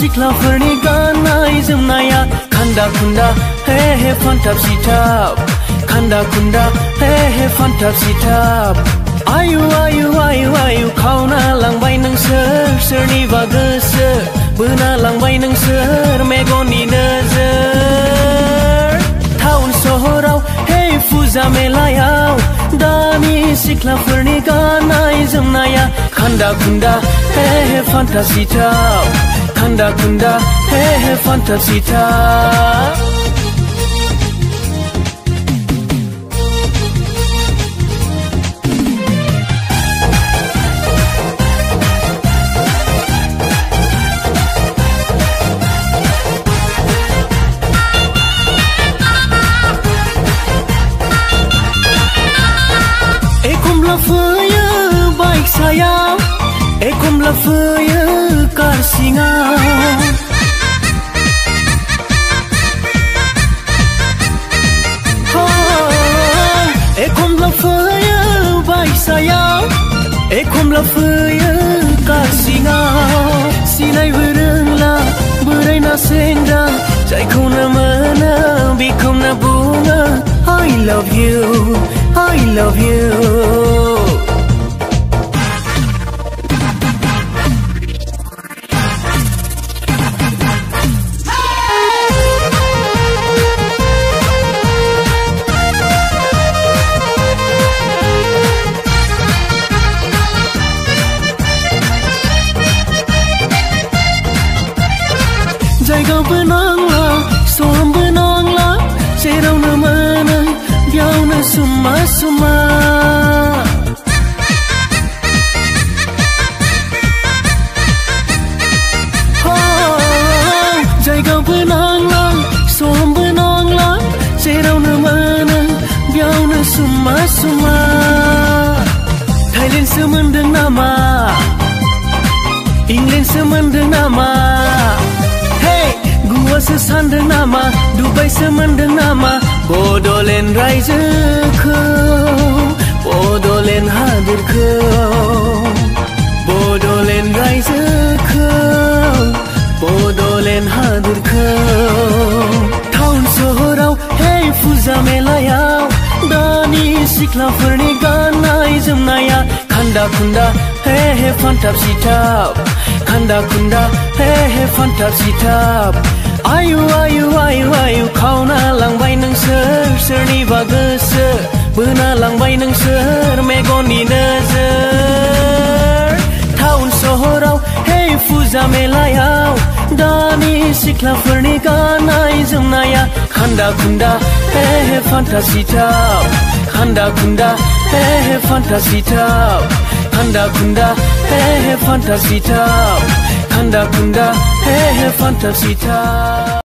सिख्लाफोरनि गाननाय जोमनाया खान्दा खुन्दा हे हे फान्थाब सिथाब खान्दा खुन्दा हे हे फान्थाब सिथाब आयु आयु आयु आयु खावना लांबाय नोंसोर सोरनिबा गोसो बोना लांबाय नोंसोर मेगननि नोजोर टाउन सहराव हे फुजा मेलायाव दानि सिख्लाफोरनि गाननाय जोमनाया खान्दा खुन्दा हे हे फान्थाब सिथाब खान्दा खुन्दा हे हे फान्थाब सिथाब फैयो बाइक सायाव एखमब्ला फैयो कार सिङाव एखमब्ला फैयो बाइक सायाव एखमब्ला फैयो कार सिङाव सिनायबो रोंला बोराय ना सेंग्रा जायखौनो मोनो बेखौनो बुङो I love you I love you जायगाबो नांला समबो नांला जेरावनो मोनो बेयावनो सुमा सुमा जायगाबो नांला समबो नांला जेरावनो मोनो बेयावनो सुमा सुमा थाइलेण्डसो मोनदों नामा इंलेण्डसो मोनदों नामा गुवासो सानदों नामा दुबाइसो मोनदों नामा बड'लेण्ड रायजोखौ बड'लेण्ड हादोरखौ बड'लेण्ड रायजोखौ बड'लेण्ड हादोरखौ टाउन सहराव हे फुजा मेलायाव दानि सिख्लाफोरनि गाननाय जोमनाया खान्दा खुन्दा हे हे फान्थाब सिथाब खान्दा खुन्दा हे हे फान्थाब सिथाब आयु आयु आयु आयु खावना लांबाय नोंसोर सोरनिबा गोसो बोना लांबाय नोंसोर मेगननि नोजोर टाउन सहराव हे फुजा मेलायाव दानि सिख्लाफोरनि गाननाय जोमनाया खान्दा खुन्दा हे हे फान्थाब सिथाब खान्दा खुन्दा हे हे फान्थाब सिथाब खान्दा खुन्दा हे हे फान्थाब सिथाब खान्दा खुन्दा हे हे फान्थाब सिथाब